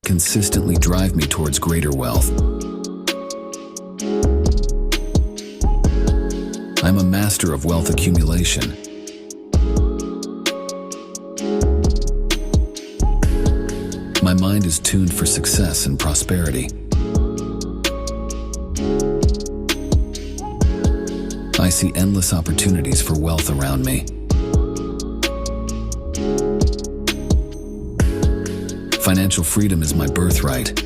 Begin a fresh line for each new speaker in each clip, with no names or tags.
consistently drive me towards greater wealth. I'm a master of wealth accumulation. My mind is tuned for success and prosperity. I see endless opportunities for wealth around me. Financial freedom is my birthright.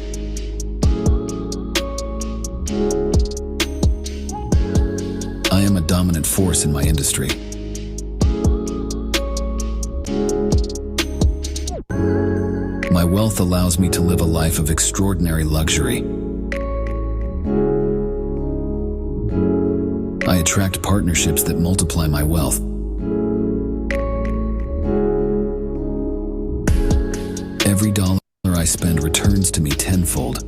I am a dominant force in my industry. My wealth allows me to live a life of extraordinary luxury. I attract partnerships that multiply my wealth. Every dollar I spend returns to me tenfold.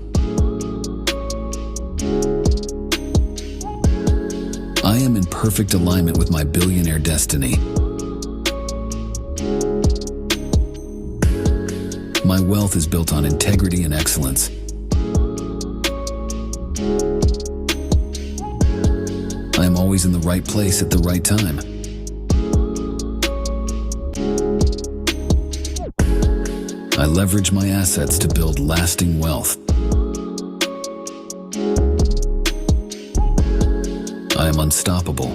I am in perfect alignment with my billionaire destiny. My wealth is built on integrity and excellence. I am always in the right place at the right time. I leverage my assets to build lasting wealth. I am unstoppable.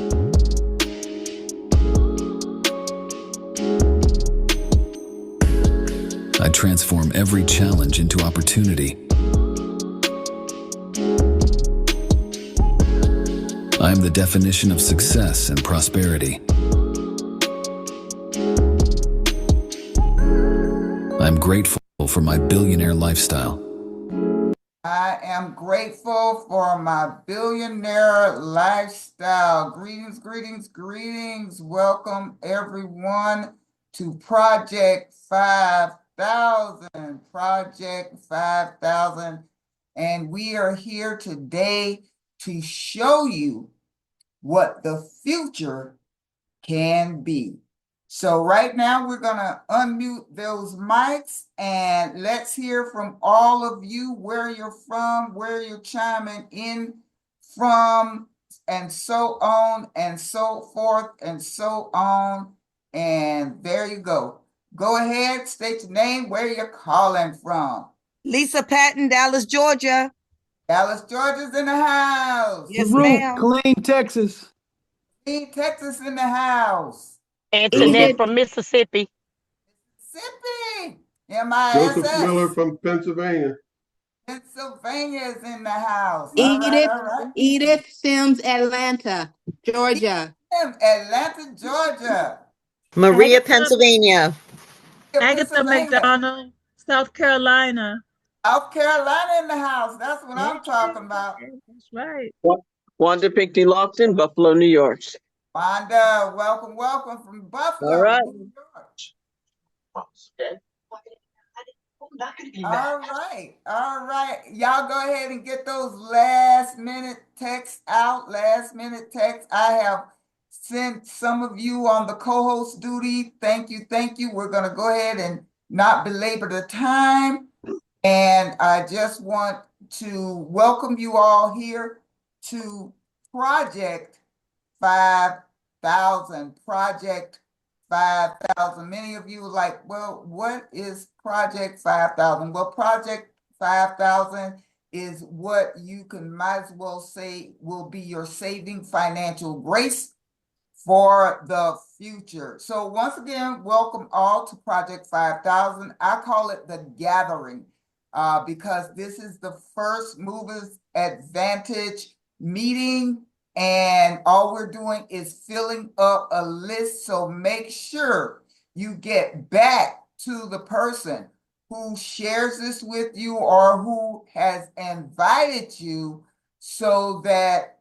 I transform every challenge into opportunity. I am the definition of success and prosperity. I am grateful for my billionaire lifestyle.
I am grateful for my billionaire lifestyle. Greetings, greetings, greetings. Welcome everyone to Project 5000. Project 5000. And we are here today to show you what the future can be. So right now we're going to unmute those mics and let's hear from all of you where you're from, where you're chiming in from, and so on and so forth and so on. And there you go. Go ahead, state your name, where you're calling from.
Lisa Patton, Dallas, Georgia.
Dallas, Georgia's in the house.
Yes, ma'am.
Killeen, Texas.
Killeen, Texas in the house.
Antoinette from Mississippi.
Mississippi.
Joseph
MISS.
Miller from Pennsylvania.
Pennsylvania is in the house.
Edith Sims, Atlanta, Georgia.
Atlanta, Georgia.
Maria, Pennsylvania.
Agatha McDonald, South Carolina.
South Carolina in the house. That's what I'm talking about.
That's right.
Wanda Pinckney Lofton, Buffalo, New York.
Wanda, welcome, welcome from Buffalo.
All right.
New York. All right. All right. Y'all go ahead and get those last minute texts out. Last minute texts. I have sent some of you on the co-host duty. Thank you. Thank you. We're going to go ahead and not belabor the time. And I just want to welcome you all here to Project 5000. Project 5000. Many of you are like, well, what is Project 5000? Well, Project 5000 is what you can might as well say will be your saving financial grace for the future. So once again, welcome all to Project 5000. I call it the gathering because this is the first Movers Advantage meeting. And all we're doing is filling up a list. So make sure you get back to the person who shares this with you or who has invited you so that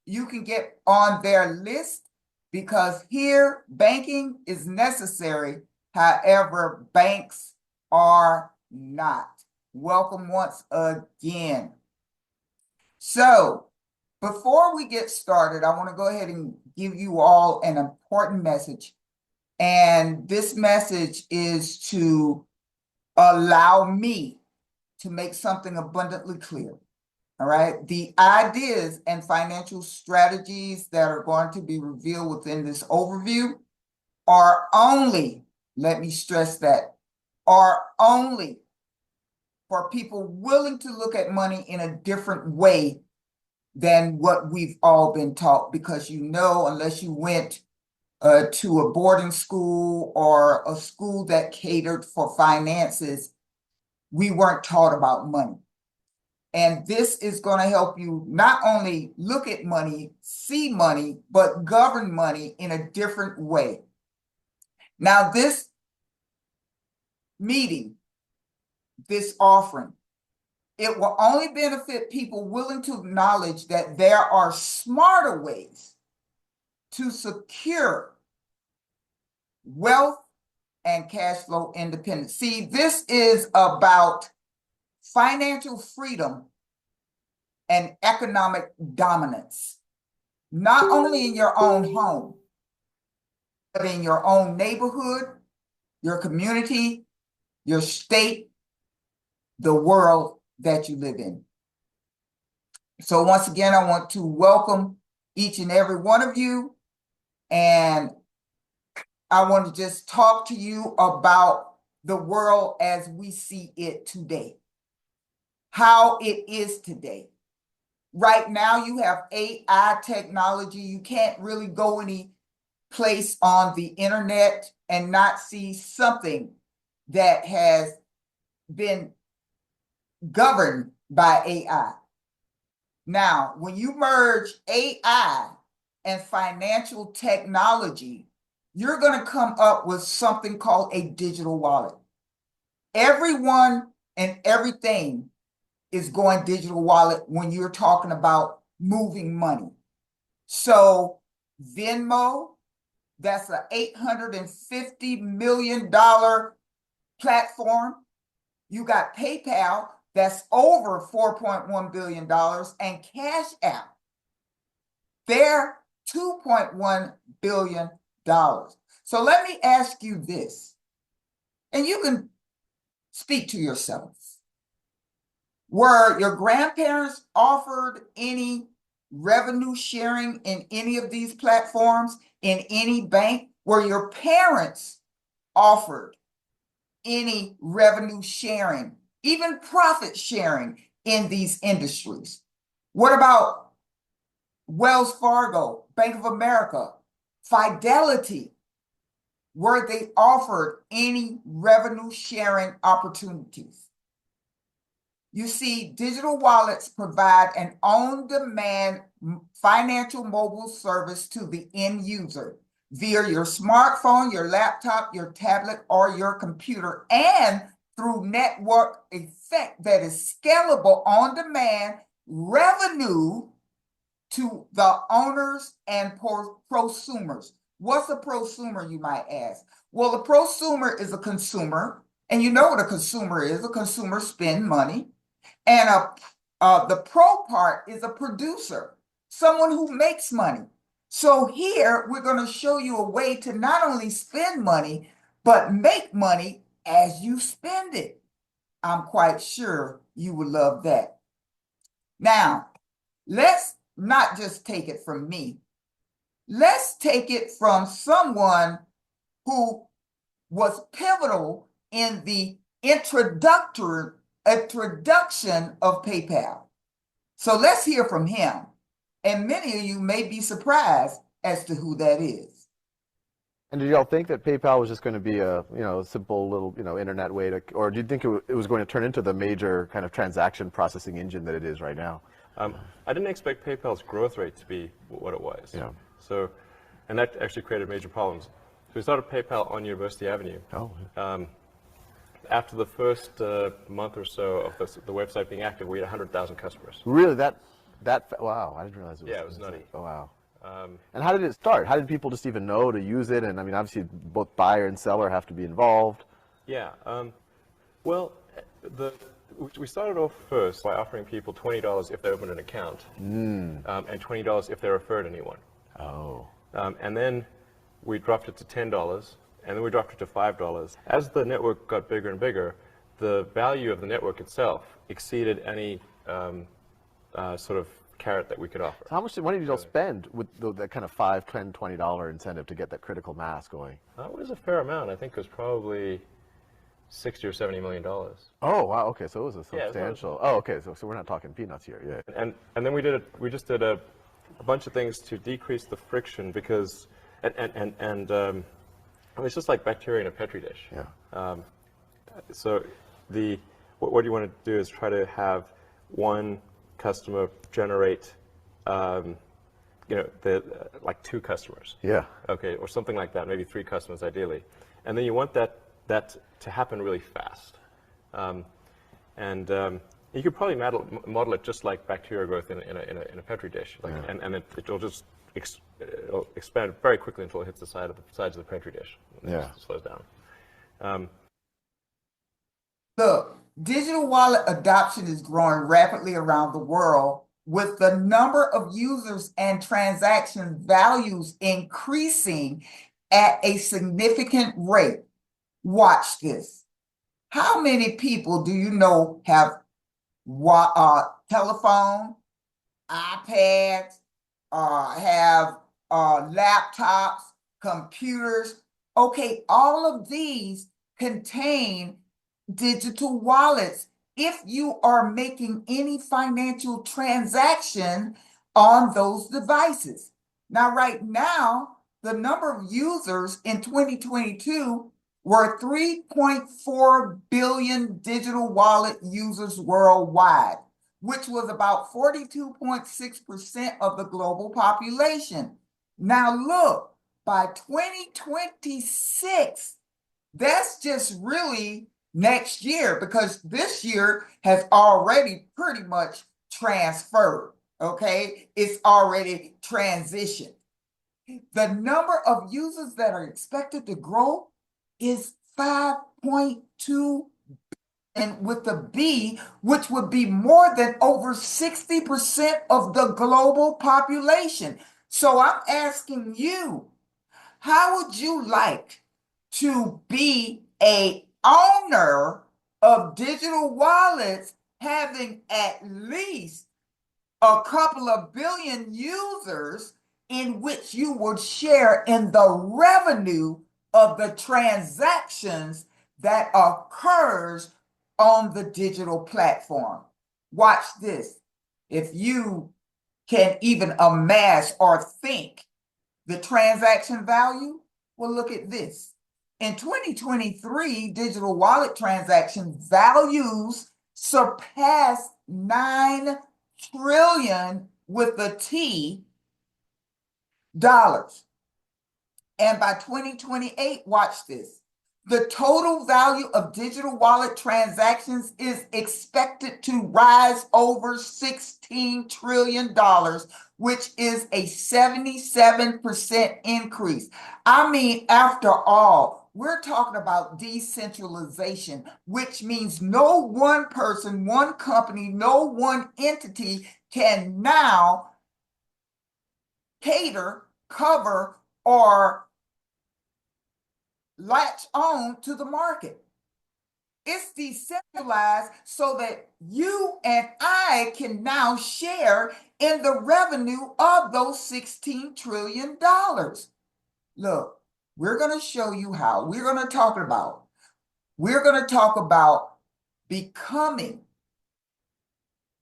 you can get on their list, because here banking is necessary. However, banks are not. Welcome once again. So before we get started, I want to go ahead and give you all an important message. And this message is to allow me to make something abundantly clear. All right, the ideas and financial strategies that are going to be revealed within this overview are only, let me stress that, are only for people willing to look at money in a different way than what we've all been taught. Because unless you went to a boarding school or a school that catered for finances, we weren't taught about money. And this is going to help you not only look at money, see money, but govern money in a different way. Now, this meeting, this offering, it will only benefit people willing to acknowledge that there are smarter ways to secure wealth and cash flow independence. See, this is about financial freedom and economic dominance, not only in your own home, but in your own neighborhood, your community, your state, the world that you live in. So once again, I want to welcome each and every one of you. And I want to just talk to you about the world as we see it today, how it is today. Right now, you have AI technology. You can't really go any place on the internet and not see something that has been governed by AI. Now, when you merge AI and financial technology, you're going to come up with something called a digital wallet. Everyone and everything is going digital wallet when you're talking about moving money. So Venmo, that's a $850 million platform. You got PayPal, that's over $4.1 billion, and Cash App, they're $2.1 billion. So let me ask you this, and you can speak to yourselves. Were your grandparents offered any revenue sharing in any of these platforms, in any bank? Were your parents offered any revenue sharing, even profit sharing in these industries? What about Wells Fargo, Bank of America, Fidelity? Were they offered any revenue sharing opportunities? You see, digital wallets provide an on-demand financial mobile service to the end user via your smartphone, your laptop, your tablet, or your computer, and through network effect that is scalable on-demand revenue to the owners and prosumers. What's a prosumer, you might ask? Well, a prosumer is a consumer, and you know what a consumer is. A consumer spends money. And the pro part is a producer, someone who makes money. So here we're going to show you a way to not only spend money, but make money as you spend it. I'm quite sure you would love that. Now, let's not just take it from me. Let's take it from someone who was pivotal in the introduction of PayPal. So let's hear from him. And many of you may be surprised as to who that is.
And did y'all think that PayPal was just going to be a, simple little, internet way to, or do you think it was going to turn into the major kind of transaction processing engine that it is right now?
I didn't expect PayPal's growth rate to be what it was.
Yeah.
So, and that actually created major problems. So we started PayPal on University Avenue.
Oh.
After the first month or so of the website being active, we had 100,000 customers.
Really? Wow, I didn't realize it was.
Yeah, it was nutty.
Oh, wow. And how did it start? How did people just even know to use it? And I mean, obviously, both buyer and seller have to be involved.
Yeah. Well, we started off first by offering people $20 if they opened an account, and $20 if they referred anyone.
Oh.
And then we dropped it to $10, and then we dropped it to $5. As the network got bigger and bigger, the value of the network itself exceeded any sort of carrot that we could offer.
How much money did y'all spend with that kind of $5, $10, $20 incentive to get that critical mass going?
That was a fair amount. I think it was probably $60 or $70 million.
Oh wow, okay, so it was a
Yeah,
substantial. Oh, okay, so we're not talking peanuts here, yeah.
And then we just did a bunch of things to decrease the friction because it's just like bacteria in a petri dish.
Yeah.
So what you want to do is try to have one customer generate, like 2 customers.
Yeah.
Okay, or something like that, maybe 3 customers ideally, and then you want that to happen really fast. You could probably model it just like bacteria growth in a petri dish, like,
Yeah.
and it'll just it'll expand very quickly until it hits the sides of the petri dish. And
Yeah.
it slows down.
Look, digital wallet adoption is growing rapidly around the world, with the number of users and transaction values increasing at a significant rate. Watch this. How many people do you know have telephone, iPads, have laptops, computers? Okay, all of these contain digital wallets if you are making any financial transaction on those devices. Now, right now, the number of users in 2022 were 3.4 billion digital wallet users worldwide, which was about 42.6% of the global population. Now look, by 2026, that's just really next year, because this year has already pretty much transferred, okay? It's already transitioned. The number of users that are expected to grow is 5.2, and with a B, which would be more than over 60% of the global population. So I'm asking you, how would you like to be a owner of digital wallets having at least a couple of billion users in which you would share in the revenue of the transactions that occurs on the digital platform? Watch this. If you can even amass or think the transaction value, well, look at this. In 2023, digital wallet transaction values surpassed 9 trillion with a T dollars. And by 2028, watch this. The total value of digital wallet transactions is expected to rise over $16 trillion, which is a 77% increase. I mean, after all, we're talking about decentralization, which means no one person, one company, no one entity can now cater, cover, or latch on to the market. It's decentralized so that you and I can now share in the revenue of those $16 trillion. Look, we're going to show you how. We're going to talk about becoming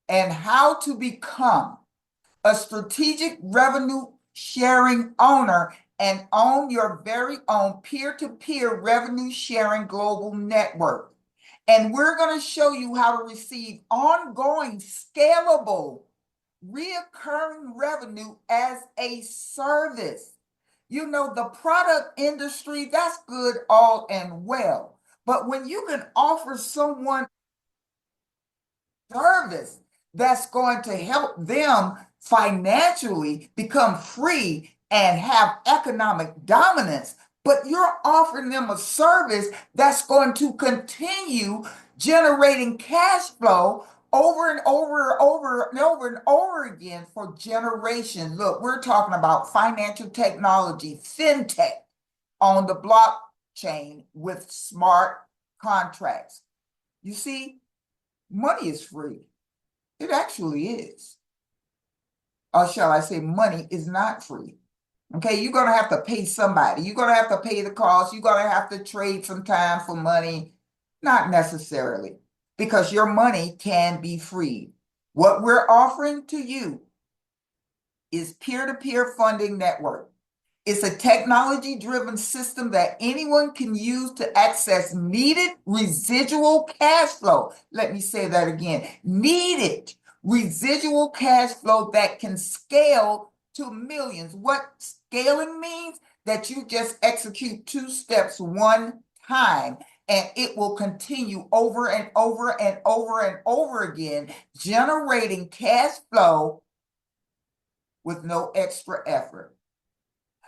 and how to become a strategic revenue sharing owner and own your very own peer-to-peer revenue sharing global network. And we're going to show you how to receive ongoing, scalable, reoccurring revenue as a service. You know, the product industry, that's good, all and well. But when you can offer someone service that's going to help them financially become free and have economic dominance, but you're offering them a service that's going to continue generating cash flow over and over again for generations. Look, we're talking about financial technology, fintech on the blockchain with smart contracts. You see, money is free. It actually is. Or shall I say, money is not free. Okay, you're going to have to pay somebody. You're going to have to pay the cost. You're going to have to trade some time for money. Not necessarily, because your money can be free. What we're offering to you is peer-to-peer funding network. It's a technology-driven system that anyone can use to access needed residual cash flow. Let me say that again. Needed residual cash flow that can scale to millions. What scaling means? That you just execute 2 steps one time, and it will continue over and over and over and over again, generating cash flow with no extra effort.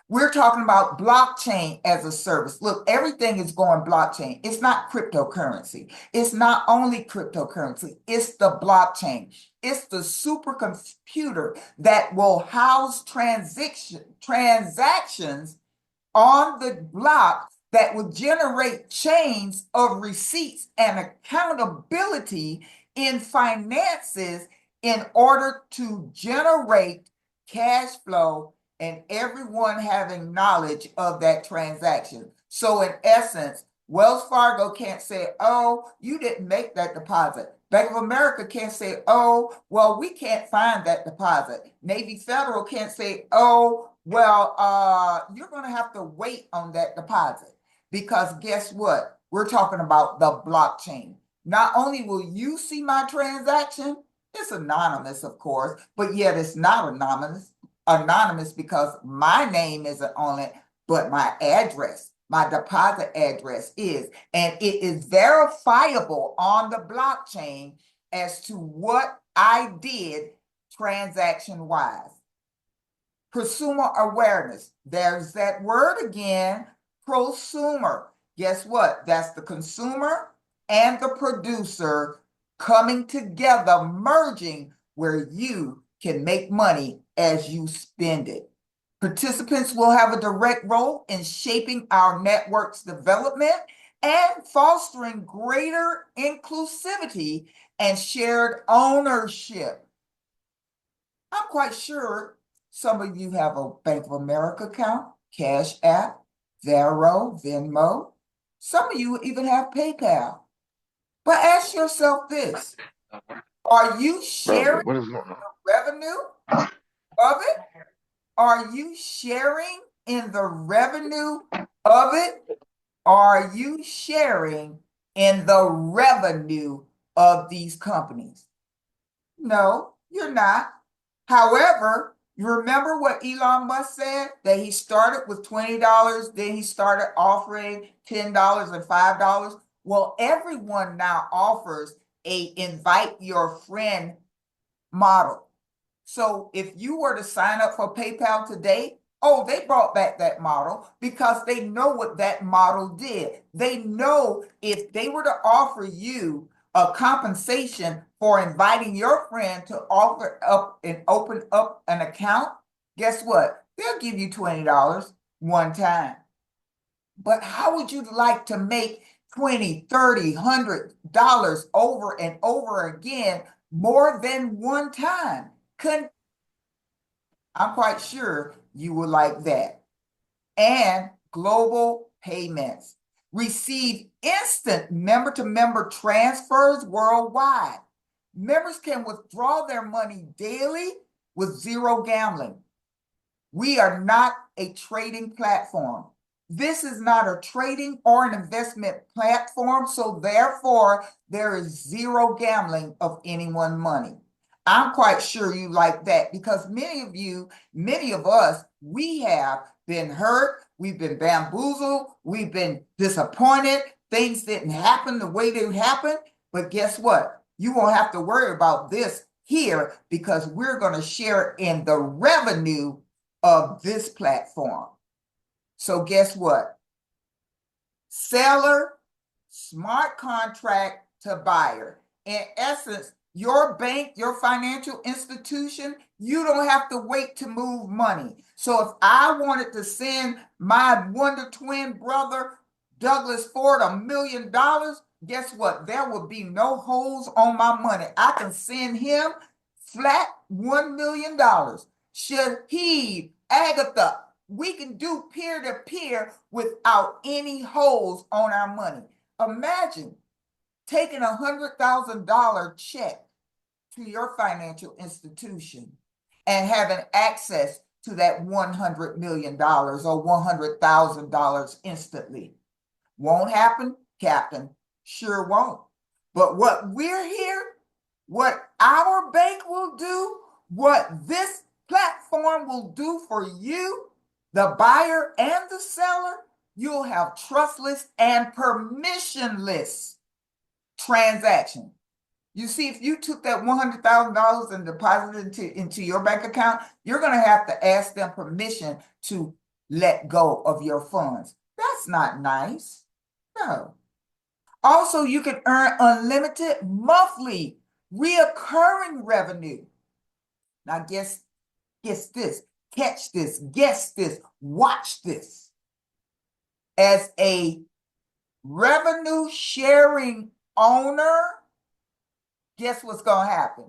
We're talking about blockchain as a service. Look, everything is going blockchain. It's not cryptocurrency. It's not only cryptocurrency. It's the blockchain. It's the supercomputer that will house transactions on the block that will generate chains of receipts and accountability in finances in order to generate cash flow and everyone having knowledge of that transaction. So in essence, Wells Fargo can't say, oh, you didn't make that deposit. Bank of America can't say, oh, well, we can't find that deposit. Navy Federal can't say, oh, well, you're going to have to wait on that deposit. Because guess what? We're talking about the blockchain. Not only will you see my transaction, it's anonymous, of course, but yet it's not anonymous because my name isn't on it, but my address, my deposit address is, and it is verifiable on the blockchain as to what I did transaction-wise. Consumer awareness. There's that word again, prosumer. Guess what? That's the consumer and the producer coming together, merging, where you can make money as you spend it. Participants will have a direct role in shaping our network's development and fostering greater inclusivity and shared ownership. I'm quite sure some of you have a Bank of America account, Cash App, Vero, Venmo. Some of you even have PayPal. But ask yourself this: are you sharing the revenue of it? Are you sharing in the revenue of it? Are you sharing in the revenue of these companies? No, you're not. However, you remember what Elon Musk said? That he started with $20, then he started offering $10 and $5. Well, everyone now offers a invite your friend model. So if you were to sign up for PayPal today, oh, they brought back that model because they know what that model did. They know if they were to offer you a compensation for inviting your friend to offer up and open up an account, guess what? They'll give you $20 one time. But how would you like to make $20, $30, $100 over and over again more than one time? I'm quite sure you would like that. And global payments. Receive instant member-to-member transfers worldwide. Members can withdraw their money daily with zero gambling. We are not a trading platform. This is not a trading or an investment platform, so therefore there is zero gambling of anyone's money. I'm quite sure you like that because many of us, we have been hurt, we've been bamboozled, we've been disappointed, things didn't happen the way they happened, but guess what? You won't have to worry about this here because we're going to share in the revenue of this platform. So guess what? Seller, smart contract to buyer. In essence, your bank, your financial institution, you don't have to wait to move money. So if I wanted to send my wonder twin brother Douglas Ford $1 million, guess what? There will be no holes on my money. I can send him flat $1 million. Shahid, Agatha, we can do peer-to-peer without any holes on our money. Imagine taking $100,000 check to your financial institution and having access to that $100 million or $100,000 instantly. Won't happen, Captain. Sure won't. But what we're here, what our bank will do, what this platform will do for you, the buyer and the seller, you'll have trustless and permissionless transaction. You see, if you took that $100,000 and deposited it into your bank account, you're going to have to ask them permission to let go of your funds. That's not nice. No. Also, you can earn unlimited monthly reoccurring revenue. Now, guess this, catch this, guess this, watch this. As a revenue sharing owner, guess what's going to happen?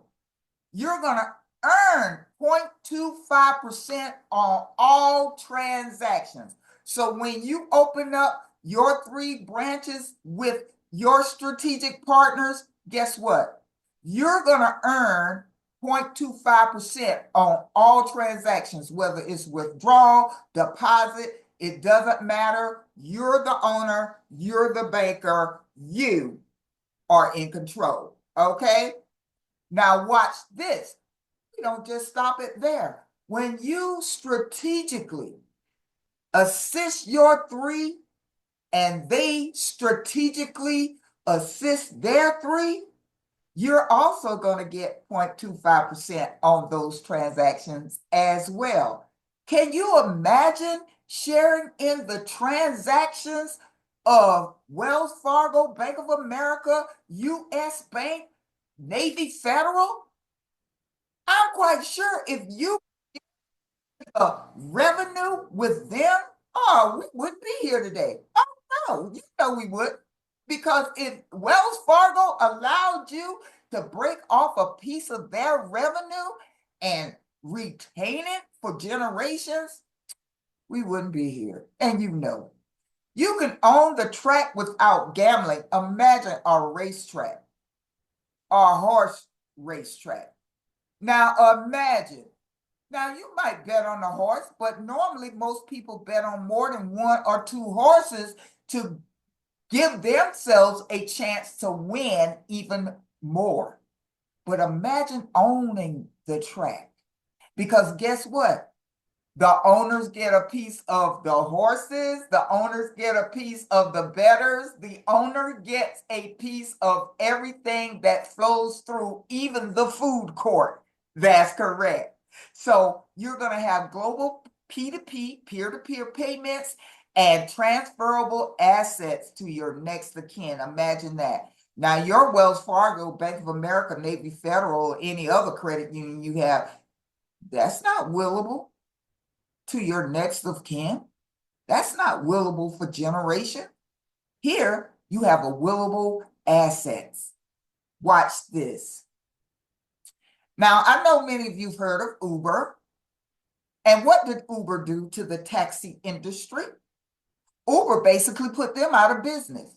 You're going to earn 0.25% on all transactions. So when you open up your 3 branches with your strategic partners, guess what? You're going to earn 0.25% on all transactions, whether it's withdrawal, deposit, it doesn't matter. You're the owner, you're the banker, you are in control. Okay? Now watch this. You don't just stop it there. When you strategically assist your 3 and they strategically assist their 3, you're also going to get 0.25% on those transactions as well. Can you imagine sharing in the transactions of Wells Fargo, Bank of America, U.S. Bank, Navy Federal? I'm quite sure if you revenue with them, oh, we wouldn't be here today. Oh, no, you know we would. Because if Wells Fargo allowed you to break off a piece of their revenue and retain it for generations, we wouldn't be here. And you know it. You can own the track without gambling. Imagine a racetrack, a horse racetrack. Now imagine. Now you might bet on a horse, but normally most people bet on more than 1 or 2 horses to give themselves a chance to win even more. But imagine owning the track. Because guess what? The owners get a piece of the horses. The owners get a piece of the bettors. The owner gets a piece of everything that flows through, even the food court. That's correct. So you're going to have global P2P, peer-to-peer payments, and transferable assets to your next of kin. Imagine that. Now, your Wells Fargo, Bank of America, Navy Federal, or any other credit union you have, that's not willable to your next of kin. That's not willable for generation. Here, you have a willable assets. Watch this. Now, I know many of you have heard of Uber. And what did Uber do to the taxi industry? Uber basically put them out of business.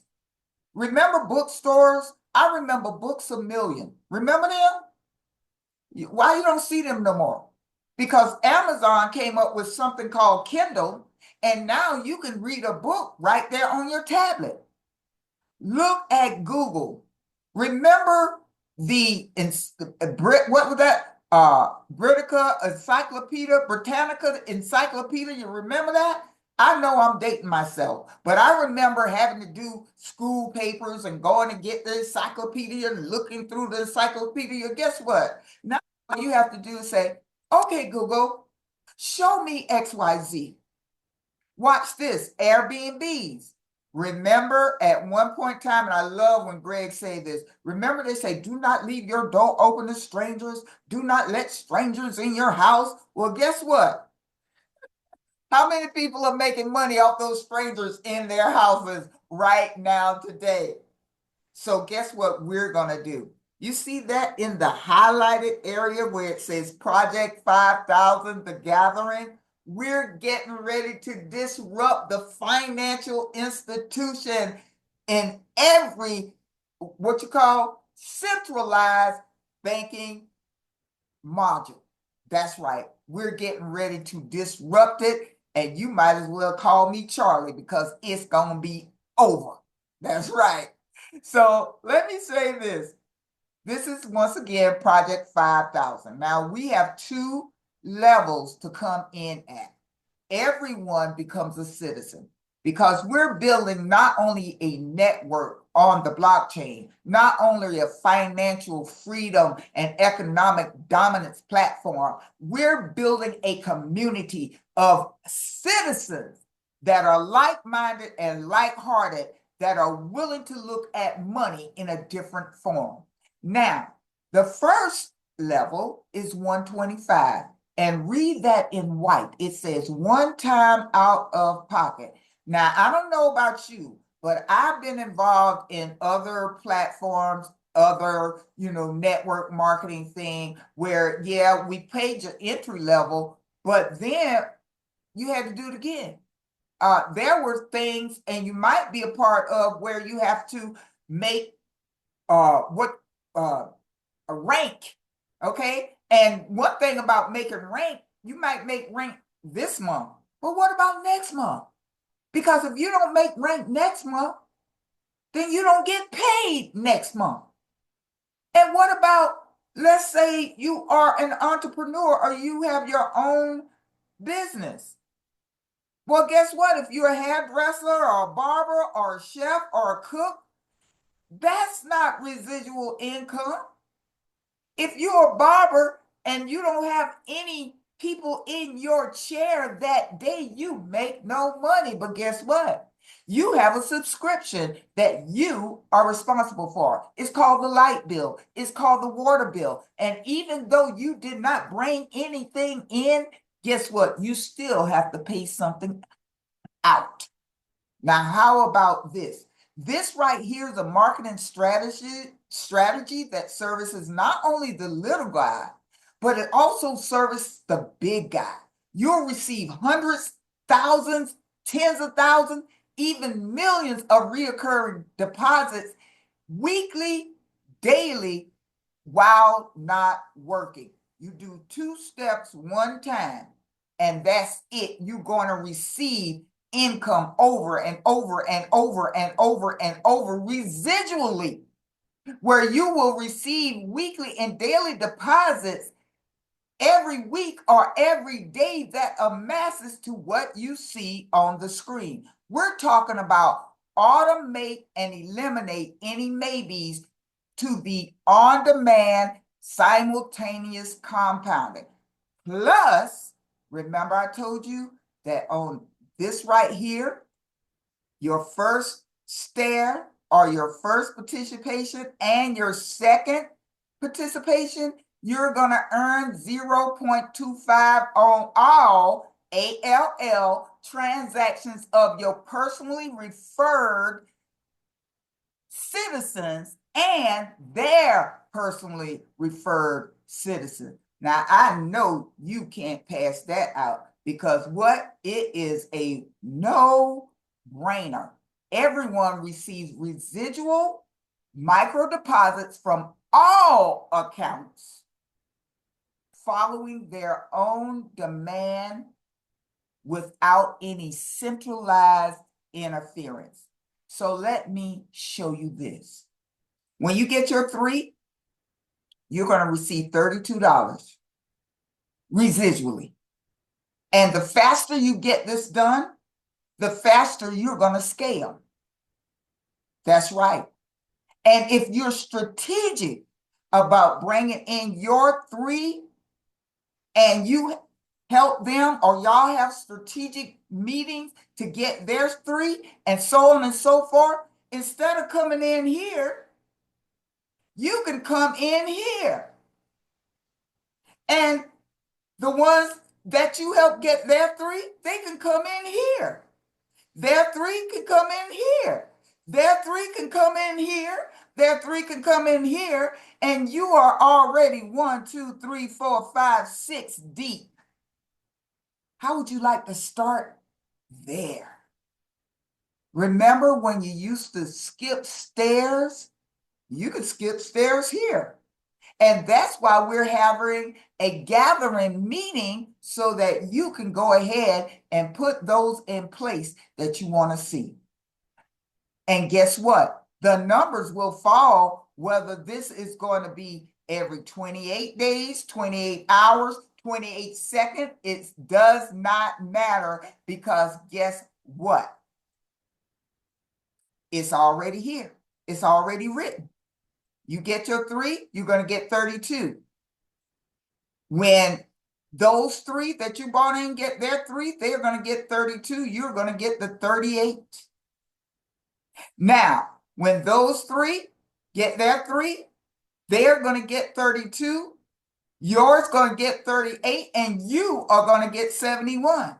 Remember bookstores? I remember Books A Million. Remember them? Why you don't see them no more? Because Amazon came up with something called Kindle, and now you can read a book right there on your tablet. Look at Google. Remember what was that? Britannica Encyclopedia. You remember that? I know I'm dating myself, but I remember having to do school papers and going to get the encyclopedia and looking through the encyclopedia. Guess what? Now all you have to do is say, okay, Google, show me XYZ. Watch this, Airbnbs. Remember at one point in time, and I love when Greg say this, remember they say, do not leave your door open to strangers. Do not let strangers in your house. Well, guess what? How many people are making money off those strangers in their houses right now today? So guess what we're gonna do? You see that in the highlighted area where it says Project 5,000, the gathering? We're getting ready to disrupt the financial institution in every, what you call, centralized banking module. That's right. We're getting ready to disrupt it. And you might as well call me Charlie because it's going to be over. That's right. So let me say this. This is once again Project 5,000. Now we have 2 levels to come in at. Everyone becomes a citizen because we're building not only a network on the blockchain, not only a financial freedom and economic dominance platform, we're building a community of citizens that are like-minded and like-hearted that are willing to look at money in a different form. Now, the first level is 125. And read that in white. It says one time out of pocket. Now, I don't know about you, but I've been involved in other platforms, other, network marketing thing where, yeah, we paid your entry level, but then you had to do it again. There were things, and you might be a part of where you have to make a rank, okay? And one thing about making rank, you might make rank this month, but what about next month? Because if you don't make rank next month, then you don't get paid next month. And what about, let's say you are an entrepreneur or you have your own business. Well, guess what? If you're a hairdresser or a barber or a chef or a cook, that's not residual income. If you're a barber and you don't have any people in your chair that day, you make no money. But guess what? You have a subscription that you are responsible for. It's called the light bill. It's called the water bill. And even though you did not bring anything in, guess what? You still have to pay something out. Now, how about this? This right here is a marketing strategy that services not only the little guy, but it also services the big guy. You'll receive hundreds, thousands, tens of thousands, even millions of reoccurring deposits weekly, daily, while not working. You do 2 steps one time, and that's it. You're going to receive income over and over and over and over and over residually, where you will receive weekly and daily deposits every week or every day that amasses to what you see on the screen. We're talking about automate and eliminate any maybes to the on-demand simultaneous compounding. Plus, remember I told you that on this right here, your first stare or your first participation and your second participation, you're going to earn 0.25 on all ALL transactions of your personally referred citizens and their personally referred citizens. Now, I know you can't pass that out because what? It is a no-brainer. Everyone receives residual micro deposits from all accounts following their own demand without any centralized interference. So let me show you this. When you get your 3, you're going to receive $32 residually. And the faster you get this done, the faster you're going to scale. That's right. And if you're strategic about bringing in your 3 and you help them or y'all have strategic meetings to get their 3 and so on and so forth, instead of coming in here, you can come in here. And the ones that you help get their 3, they can come in here. Their 3 can come in here. Their 3 can come in here. Their 3 can come in here. And you are already 1, 2, 3, 4, 5, 6 deep. How would you like to start there? Remember when you used to skip stairs? You could skip stairs here. And that's why we're having a gathering meeting so that you can go ahead and put those in place that you want to see. And guess what? The numbers will fall whether this is going to be every 28 days, 28 hours, 28 seconds. It does not matter because guess what? It's already here. It's already written. You get your 3, you're going to get 32. When those 3 that you brought in get their 3, they're going to get 32. You're going to get the 38. Now, when those 3 get their 3, they're going to get 32. Yours going to get 38, and you are going to get 71.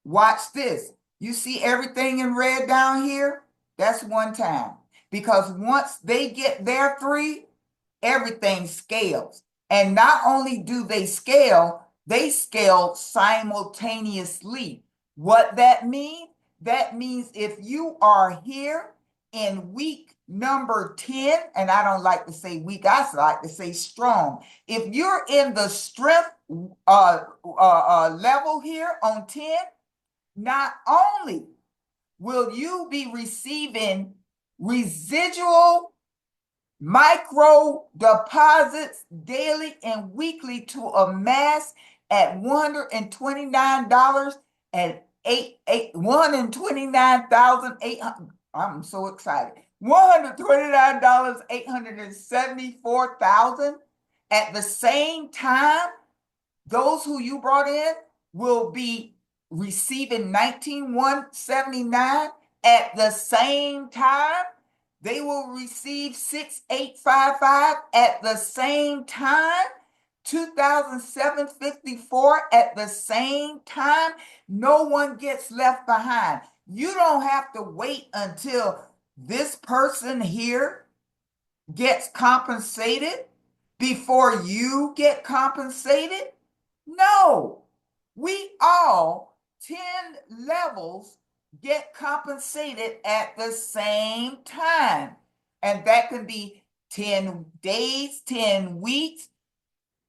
Watch this. You see everything in red down here? That's one time. Because once they get their 3, everything scales. And not only do they scale simultaneously. What that means? That means if you are here in week number 10, and I don't like to say weak, I like to say strong. If you're in the strength level here on 10, not only will you be receiving residual micro deposits daily and weekly to amass at $129 and $129,800. I'm so excited. $129,874,000. At the same time, those who you brought in will be receiving $19,179. At the same time, they will receive $6,855 at the same time, $2,754 at the same time. No one gets left behind. You don't have to wait until this person here gets compensated before you get compensated. No, we all 10 levels get compensated at the same time. And that can be 10 days, 10 weeks.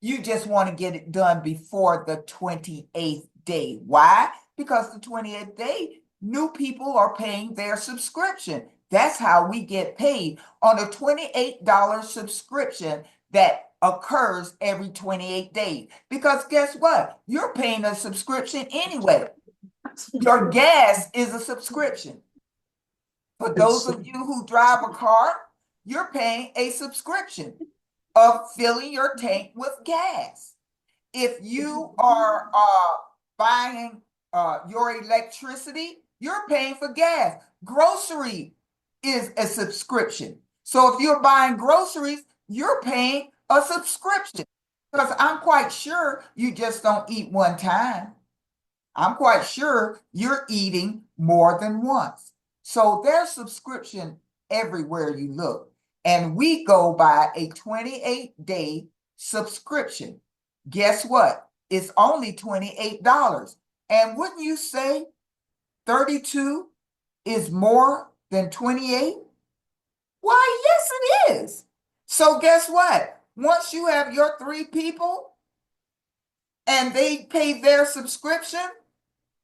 You just want to get it done before the 28th day. Why? Because the 28th day, new people are paying their subscription. That's how we get paid on a $28 subscription that occurs every 28 days. Because guess what? You're paying a subscription anyway. Your gas is a subscription. For those of you who drive a car, you're paying a subscription of filling your tank with gas. If you are buying your electricity, you're paying for gas. Grocery is a subscription. So if you're buying groceries, you're paying a subscription. Because I'm quite sure you just don't eat one time. I'm quite sure you're eating more than once. So there's subscription everywhere you look. And we go by a 28-day subscription. Guess what? It's only $28. And wouldn't you say 32 is more than 28? Why, yes, it is. So guess what? Once you have your 3 people and they pay their subscription,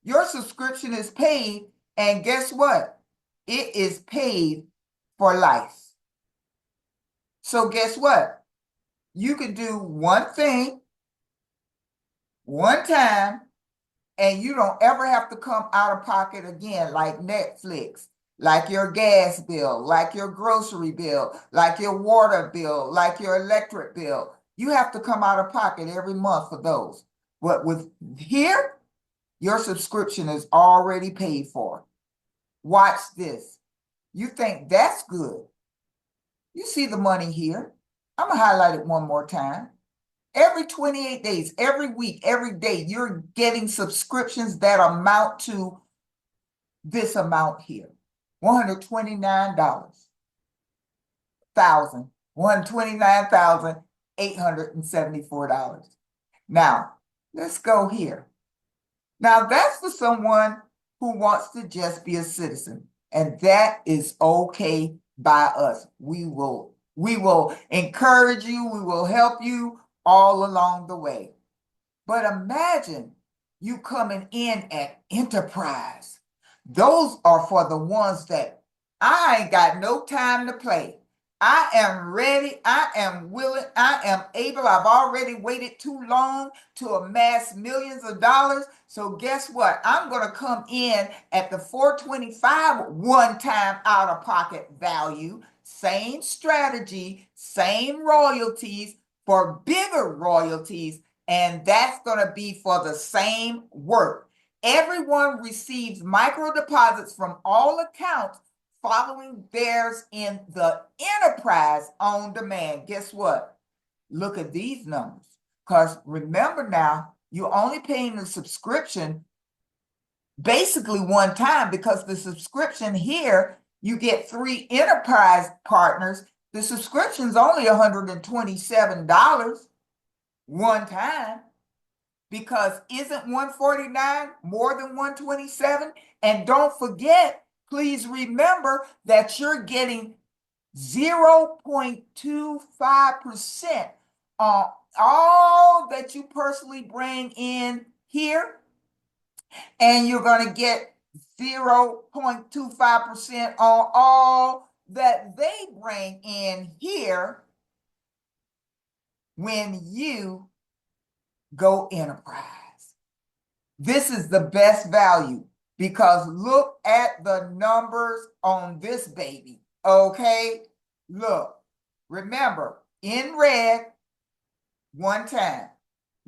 your subscription is paid, and guess what? It is paid for life. So guess what? You can do one thing, one time, and you don't ever have to come out of pocket again, like Netflix, like your gas bill, like your grocery bill, like your water bill, like your electric bill. You have to come out of pocket every month for those. But with here, your subscription is already paid for. Watch this. You think that's good. You see the money here. I'm going to highlight it one more time. Every 28 days, every week, every day, you're getting subscriptions that amount to this amount here. $129,874. Now, let's go here. Now, that's for someone who wants to just be a citizen, and that is okay by us. We will encourage you, we will help you all along the way. But imagine you coming in at enterprise. Those are for the ones that I ain't got no time to play. I am ready, I am willing, I am able. I've already waited too long to amass millions of dollars. So guess what? I'm going to come in at the $425 one-time out-of-pocket value. Same strategy, same royalties for bigger royalties, and that's going to be for the same work. Everyone receives micro deposits from all accounts following theirs in the enterprise on demand. Guess what? Look at these numbers. Because remember now, you're only paying the subscription basically one time, because the subscription here, you get 3 enterprise partners. The subscription's only $127 one time, because isn't 149 more than 127? And don't forget, please remember that you're getting 0.25% on all that you personally bring in here, and you're going to get 0.25% on all that they bring in here when you go enterprise. This is the best value, because look at the numbers on this baby, okay? Look, remember, in red, one time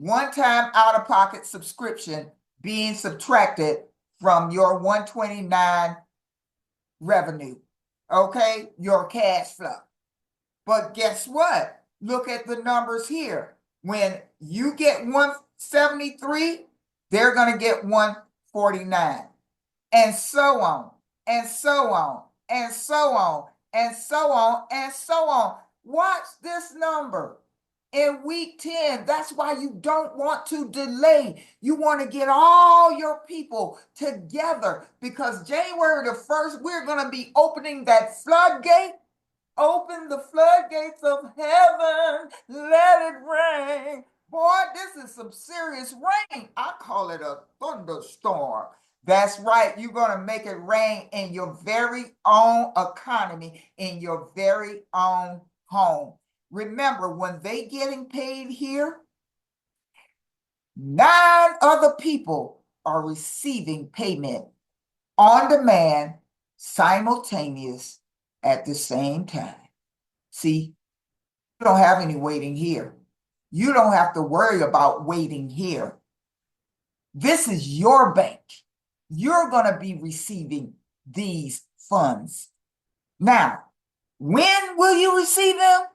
out-of-pocket subscription being subtracted from your 129 revenue, okay? Your cash flow. But guess what? Look at the numbers here. When you get 173, they're going to get 149, and so on, and so on, and so on, and so on, and so on. Watch this number in week 10. That's why you don't want to delay. You want to get all your people together, because January the 1st, we're going to be opening that floodgate. Open the floodgates of heaven, let it rain. Boy, this is some serious rain. I call it a thunderstorm. That's right. You're going to make it rain in your very own economy, in your very own home. Remember, when they getting paid here, 9 other people are receiving payment on demand, simultaneous, at the same time. See, you don't have any waiting here. You don't have to worry about waiting here. This is your bank. You're going to be receiving these funds. Now, when will you receive them?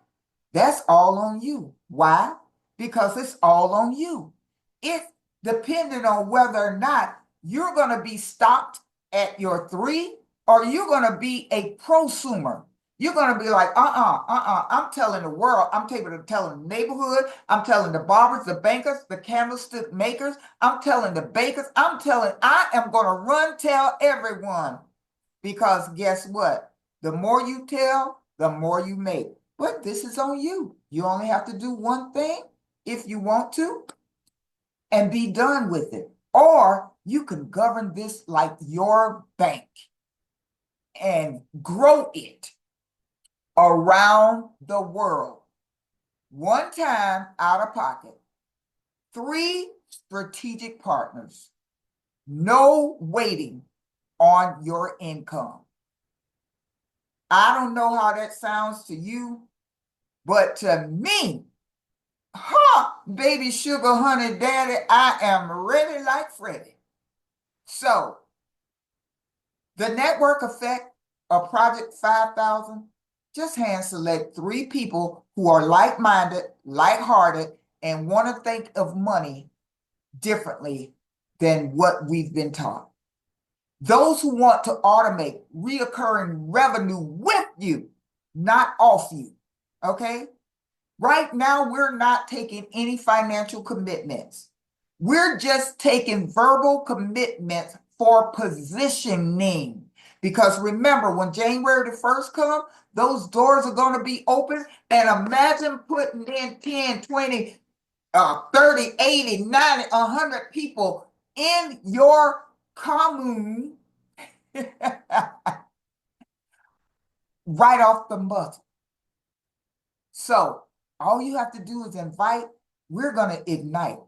That's all on you. Why? Because it's all on you. If depending on whether or not you're going to be stopped at your 3, or you're going to be a prosumer. You're going to be like, I'm telling the world, I'm telling the neighborhood, I'm telling the barbers, the bankers, the candlestick makers, I'm telling the bakers, I am going to run tell everyone. Because guess what? The more you tell, the more you make. But this is on you. You only have to do one thing if you want to, and be done with it. Or you can govern this like your bank and grow it around the world. One time out of pocket, 3 strategic partners, no waiting on your income. I don't know how that sounds to you, but to me, baby sugar honey daddy, I am ready like Freddie. So the network effect of Project 5000, just hand select 3 people who are like-minded, like-hearted, and want to think of money differently than what we've been taught. Those who want to automate reoccurring revenue with you, not off you, okay? Right now, we're not taking any financial commitments. We're just taking verbal commitments for positioning. Because remember, when January the 1st comes, those doors are going to be open. And imagine putting in 10, 20, 30, 80, 90, 100 people in your commune right off the muzzle. So all you have to do is invite. We're going to ignite.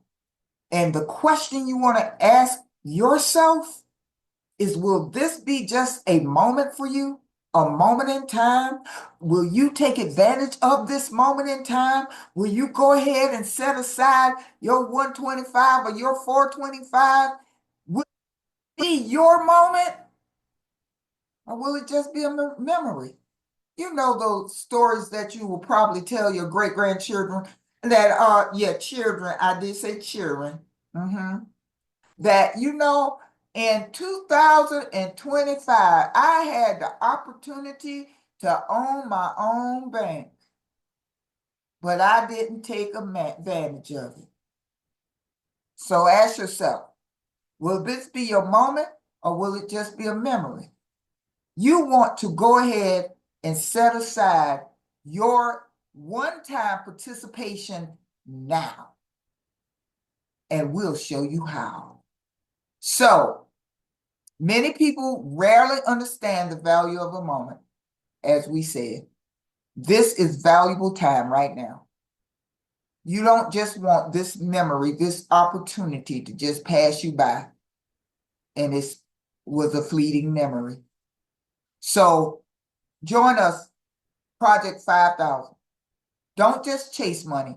And the question you want to ask yourself is, will this be just a moment for you? A moment in time? Will you take advantage of this moment in time? Will you go ahead and set aside your 125 or your 425? Will it be your moment? Or will it just be a memory? You know those stories that you will probably tell your great-grandchildren that are, children, I did say children, that, in 2025, I had the opportunity to own my own bank, but I didn't take advantage of it. So ask yourself, will this be your moment or will it just be a memory? You want to go ahead and set aside your one-time participation now, and we'll show you how. So, many people rarely understand the value of a moment. As we said, this is valuable time right now. You don't just want this memory, this opportunity to just pass you by, and it was a fleeting memory. So, join us, Project 5,000. Don't just chase money.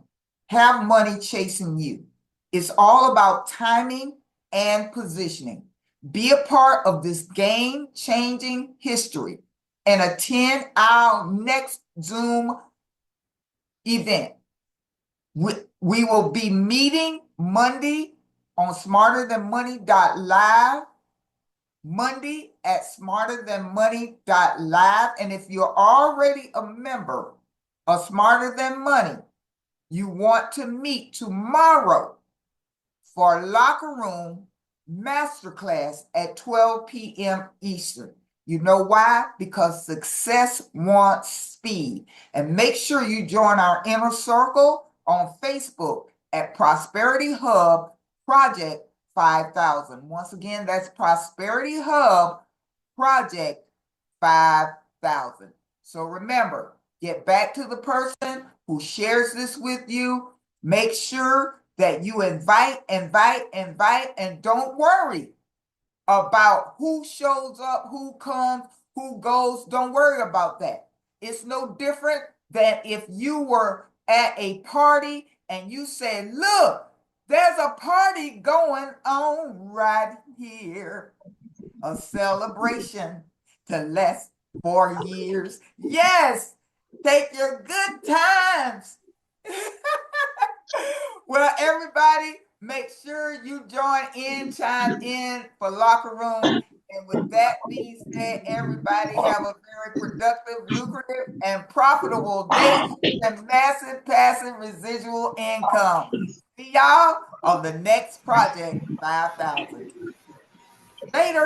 Have money chasing you. It's all about timing and positioning. Be a part of this game-changing history and attend our next Zoom event. We will be meeting Monday on smarterthanmoney.live, Monday at smarterthanmoney.live. And if you're already a member of Smarter Than Money, you want to meet tomorrow for Locker Room Masterclass at 12 p.m. Eastern. You know why? Because success wants speed. And make sure you join our inner circle on Facebook at Prosperity Hub Project 5,000. Once again, that's Prosperity Hub Project 5,000. So remember, get back to the person who shares this with you. Make sure that you invite, and don't worry about who shows up, who comes, who goes. Don't worry about that. It's no different than if you were at a party and you said, look, there's a party going on right here. A celebration to last 4 years. Yes, take your good times. Well, everybody, make sure you join in, chime in for Locker Room. And with that being said, everybody have a very productive, lucrative, and profitable day and massive passive residual income. See y'all on the next Project 5,000. Later.